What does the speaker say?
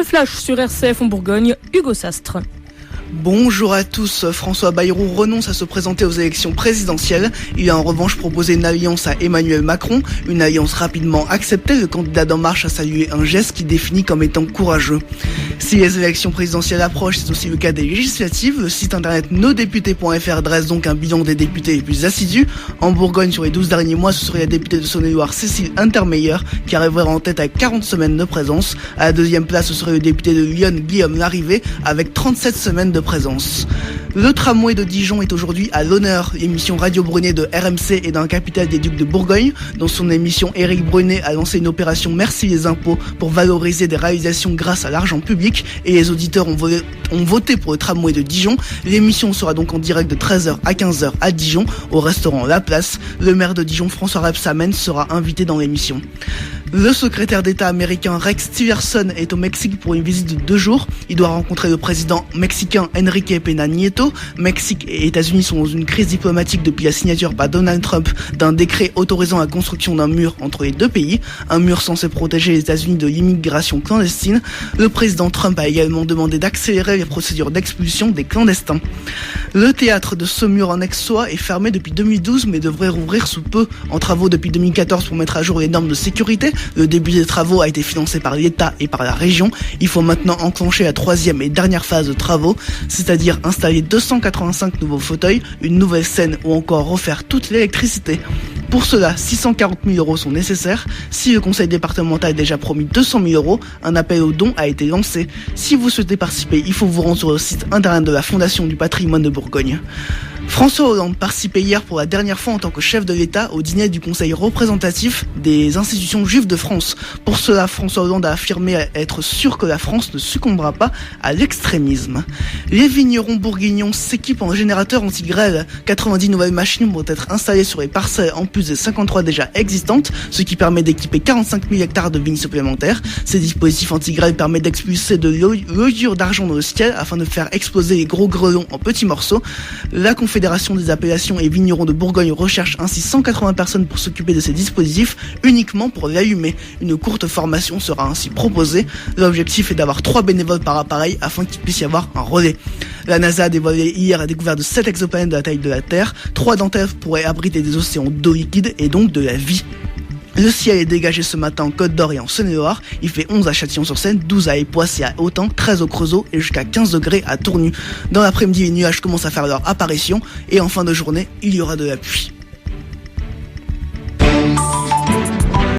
Le flash sur RCF en Bourgogne, Hugo Sastre. Bonjour à tous. François Bayrou renonce à se présenter aux élections présidentielles. Il a en revanche proposé une alliance à Emmanuel Macron, une alliance rapidement acceptée. Le candidat d'En Marche a salué un geste qu'il définit comme étant courageux. Si les élections présidentielles approchent, c'est aussi le cas des législatives. Le site internet nosdéputés.fr dresse donc un bilan des députés les plus assidus. En Bourgogne, sur les 12 derniers mois, ce serait la députée de Saône-et-Loire Cécile Untermeyer qui arriverait en tête avec 40 semaines de présence. À la deuxième place, ce serait le député de Lyon, Guillaume Larrivé, avec 37 semaines de présence. Le tramway de Dijon est aujourd'hui à l'honneur. L'émission Radio Brunet de RMC est dans la capitale des Ducs de Bourgogne. Dans son émission, Éric Brunet a lancé une opération Merci les impôts pour valoriser des réalisations grâce à l'argent public et les auditeurs ont voté pour le tramway de Dijon. L'émission sera donc en direct de 13h à 15h à Dijon au restaurant La Place. Le maire de Dijon, François Rebsamen, sera invité dans l'émission. Le secrétaire d'État américain Rex Tillerson est au Mexique pour une visite de 2 jours. Il doit rencontrer le président mexicain Enrique Peña Nieto. Mexique et États-Unis sont dans une crise diplomatique depuis la signature par Donald Trump d'un décret autorisant la construction d'un mur entre les deux pays. Un mur censé protéger les États-Unis de l'immigration clandestine. Le président Trump a également demandé d'accélérer les procédures d'expulsion des clandestins. Le théâtre de Saumur en Aixois est fermé depuis 2012 mais devrait rouvrir sous peu. En travaux depuis 2014 pour mettre à jour les normes de sécurité. Le début des travaux a été financé par l'État et par la région. Il faut maintenant enclencher la 3e et dernière phase de travaux, c'est-à-dire installer 285 nouveaux fauteuils, une nouvelle scène ou encore refaire toute l'électricité. Pour cela, 640 000 euros sont nécessaires. Si le conseil départemental a déjà promis 200 000 euros, un appel aux dons a été lancé. Si vous souhaitez participer, il faut vous rendre sur le site internet de la Fondation du patrimoine de Bourgogne. François Hollande participait hier pour la dernière fois en tant que chef de l'État au dîner du conseil représentatif des institutions juives de France. Pour cela, François Hollande a affirmé être sûr que la France ne succombera pas à l'extrémisme. Les vignerons bourguignons s'équipent en générateurs anti-grêle. 90 nouvelles machines vont être installées sur les parcelles en plus des 53 déjà existantes, ce qui permet d'équiper 45 000 hectares de vignes supplémentaires. Ces dispositifs anti-grêle permettent d'expulser de l'oïure d'argent dans le ciel afin de faire exploser les gros grelons en petits morceaux. La Confédération des appellations et vignerons de Bourgogne recherche ainsi 180 personnes pour s'occuper de ces dispositifs, uniquement pour l'allumer. Une courte formation sera ainsi proposée. L'objectif est d'avoir 3 bénévoles par appareil afin qu'il puisse y avoir un relais. La NASA a dévoilé hier la découverte de 7 exoplanètes de la taille de la Terre. 3 d'entre elles pourraient abriter des océans d'eau liquide et donc de la vie. Le ciel est dégagé ce matin en Côte d'Or et en Saône-et-Loire. Il fait 11 à Châtillon-sur-Seine, 12 à Époisse et à Autun, 13 au Creusot et jusqu'à 15 degrés à Tournu. Dans l'après-midi, les nuages commencent à faire leur apparition et en fin de journée, il y aura de la pluie.